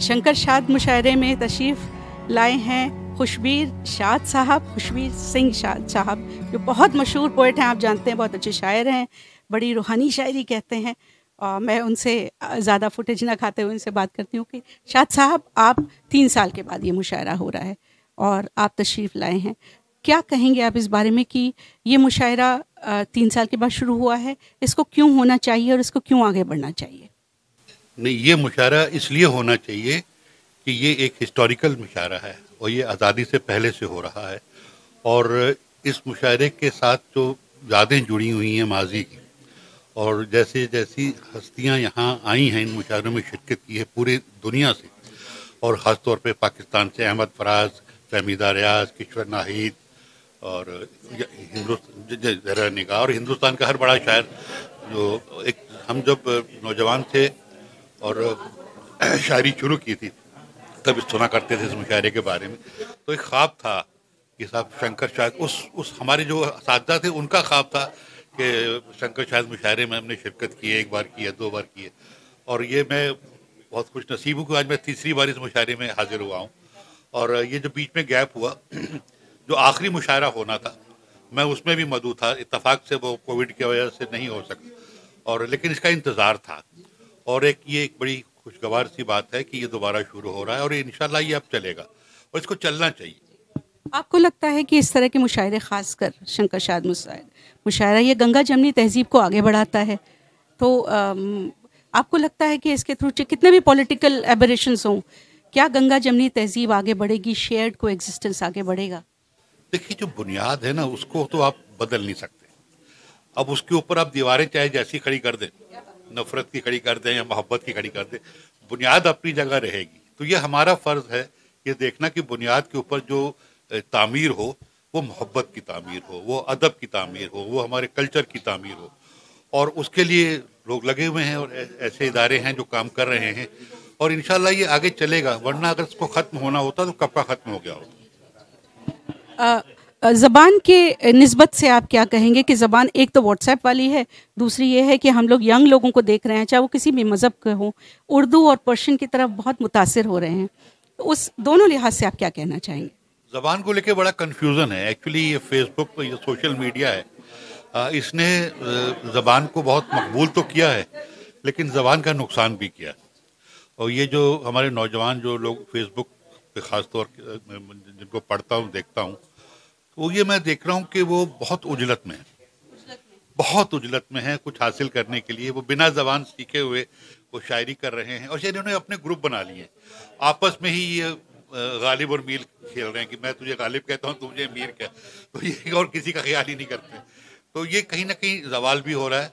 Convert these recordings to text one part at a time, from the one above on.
शंकर शाद मुशायरे में तशरीफ़ लाए हैं खुशबीर शाद साहब, खुशबीर सिंह शाद साहब, जो बहुत मशहूर पोइट हैं, आप जानते हैं, बहुत अच्छे शायर हैं, बड़ी रूहानी शायरी कहते हैं। और मैं उनसे ज़्यादा फुटेज ना खाते हुए उनसे बात करती हूँ कि शाद साहब, आप 3 साल के बाद ये मुशायरा हो रहा है और आप तशरीफ़ लाए हैं, क्या कहेंगे आप इस बारे में कि ये मुशायरा 3 साल के बाद शुरू हुआ है, इसको क्यों होना चाहिए और इसको क्यों आगे बढ़ना चाहिए? नहीं, ये मुशायरा इसलिए होना चाहिए कि ये एक हिस्टोरिकल मुशायरा है और ये आज़ादी से पहले से हो रहा है। और इस मुशायरे के साथ जो यादें जुड़ी हुई हैं माजी की, और जैसे जैसी हस्तियां यहाँ आई हैं इन मुशायरों में शिरकत की है पूरी दुनिया से, और ख़ास तौर पे पाकिस्तान से अहमद फराज, फहमीदा रियाज, किशोर नाहिद और हिंदुस्तान निगाह, और हिंदुस्तान का हर बड़ा शायर जो एक, हम जब नौजवान थे और शायरी शुरू की थी तब सुना करते थे इस मुशायरे के बारे में, तो एक ख्वाब था कि साहब शंकर शायद उस हमारे जो साथी थे उनका ख्वाब था कि शंकर शायद मुशायरे में हमने शिरकत की है, 1 बार की है, 2 बार की है, और ये मैं बहुत खुश नसीब हूँ कि आज मैं तीसरी बार इस मुशायरे में हाजिर हुआ हूँ। और ये जो बीच में गैप हुआ जो आखिरी मुशायरा होना था, मैं उसमें भी मौजूद था, इत्तेफाक से वो कोविड की वजह से नहीं हो सका, और लेकिन इसका इंतज़ार था। और ये एक बड़ी खुशगवार सी बात है कि ये दोबारा शुरू हो रहा है और इंशाल्लाह ये अब चलेगा और इसको चलना चाहिए। आपको लगता है कि इस तरह के मुशायरे, ख़ासकर शंकर शाद मुशायरा, ये गंगा जमनी तहज़ीब को आगे बढ़ाता है, तो आपको लगता है कि इसके थ्रू कितने भी पॉलिटिकल एबरेशंस हों, क्या गंगा जमनी तहज़ीब आगे बढ़ेगी, शेयर्ड को एग्जिस्टेंस आगे बढ़ेगा? देखिए, जो बुनियाद है ना उसको तो आप बदल नहीं सकते। अब उसके ऊपर आप दीवारें चाहे जैसी खड़ी कर दें, नफरत की खड़ी कर दें या मोहब्बत की खड़ी कर दें, बुनियाद अपनी जगह रहेगी। तो ये हमारा फ़र्ज़ है ये देखना कि बुनियाद के ऊपर जो तामीर हो वो मोहब्बत की तामीर हो, वो अदब की तामीर हो, वो हमारे कल्चर की तामीर हो, और उसके लिए लोग लगे हुए हैं और ऐसे इदारे हैं जो काम कर रहे हैं, और इंशाल्लाह ये आगे चलेगा। वरना अगर इसको ख़त्म होना होता तो कब का ख़त्म हो गया होता। ज़बान के निस्बत से आप क्या कहेंगे कि ज़बान एक तो व्हाट्सएप वाली है, दूसरी ये है कि हम लोग यंग लोगों को देख रहे हैं, चाहे वो किसी भी मज़हब के हों, उर्दू और पर्शियन की तरफ बहुत मुतासिर हो रहे हैं, तो उस दोनों लिहाज से आप क्या कहना चाहेंगे? ज़बान को लेके बड़ा कन्फ्यूज़न है। एक्चुअली ये फेसबुक, ये सोशल मीडिया है, इसने ज़बान को बहुत मकबूल तो किया है लेकिन ज़बान का नुकसान भी किया। और ये जो हमारे नौजवान जो लोग फेसबुक पे ख़ास तौर जिनको पढ़ता हूँ, देखता हूँ, तो ये मैं देख रहा हूँ कि वो बहुत उजलत में है, बहुत उजलत में है। कुछ हासिल करने के लिए वो बिना ज़बान सीखे हुए वो शायरी कर रहे हैं, और शायद इन्होंने अपने ग्रुप बना लिए, आपस में ही ये गालिब और मीर खेल रहे हैं कि मैं तुझे गालिब कहता हूँ, तुझे मीर कह, तो ये और किसी का ख्याल ही नहीं करते। तो ये कहीं ना कहीं जवाल भी हो रहा है।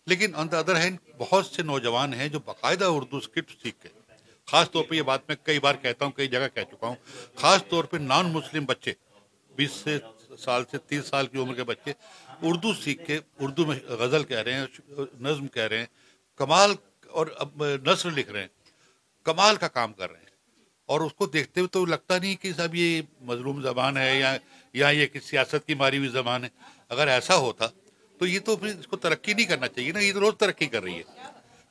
लेकिन ऑन द अदर हैंड बहुत से नौजवान हैं जो बाकायदा उर्दू स्क्रिप्ट सीख के, ख़ास तौर पे ये बात मैं कई बार कहता हूँ, कई जगह कह चुका हूँ, ख़ास तौर पे नॉन मुस्लिम बच्चे, 20 साल से 30 साल की उम्र के बच्चे उर्दू सीख के उर्दू में गज़ल कह रहे हैं, नज़्म कह रहे हैं, कमाल, और अब नस्र लिख रहे हैं, कमाल का काम कर रहे हैं। और उसको देखते हुए तो लगता नहीं कि साहब ये मजलूम ज़बान है या ये कि सियासत की मारी हुई ज़बान है। अगर ऐसा होता तो ये तो फिर इसको तरक्की नहीं करना चाहिए ना, ये तो रोज़ तरक्की कर रही है।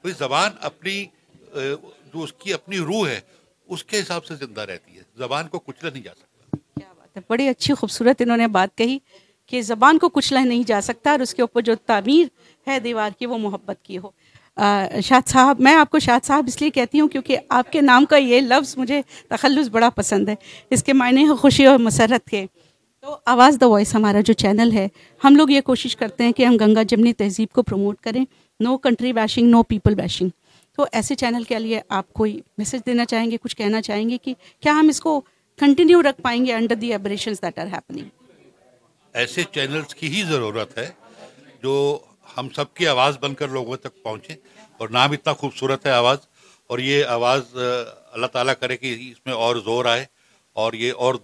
तो ये ज़बान अपनी जो उसकी अपनी रूह है उसके हिसाब से ज़िंदा रहती है, ज़बान को कुचला नहीं जा सकता। क्या बात है, बड़ी अच्छी खूबसूरत इन्होंने बात कही कि ज़बान को कुचला नहीं जा सकता और उसके ऊपर जो तामीर है दीवार की वो मोहब्बत की हो। शाद साहब, मैं आपको शाद साहब इसलिए कहती हूँ क्योंकि आपके नाम का ये लफ्ज़ मुझे तखल्लुस बड़ा पसंद है, इसके मायने हैं खुशी और मसरत के। तो आवाज़ द वॉइस हमारा जो चैनल है, हम लोग ये कोशिश करते हैं कि हम गंगा जमनी तहज़ीब को प्रमोट करें, no country bashing, no people bashing. तो ऐसे चैनल के लिए आप कोई मैसेज देना चाहेंगे, कुछ कहना चाहेंगे कि क्या हम इसको कंटिन्यू रख पाएंगे under the aberrations that are happening? ऐसे चैनल्स की ही ज़रूरत है जो हम सबकी आवाज़ बनकर लोगों तक पहुँचे, और नाम इतना खूबसूरत है आवाज़, और ये आवाज़ अल्लाह ताला करे कि इसमें और ज़ोर आए और ये और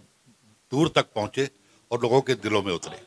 दूर तक पहुँचे और लोगों के दिलों में उतरे।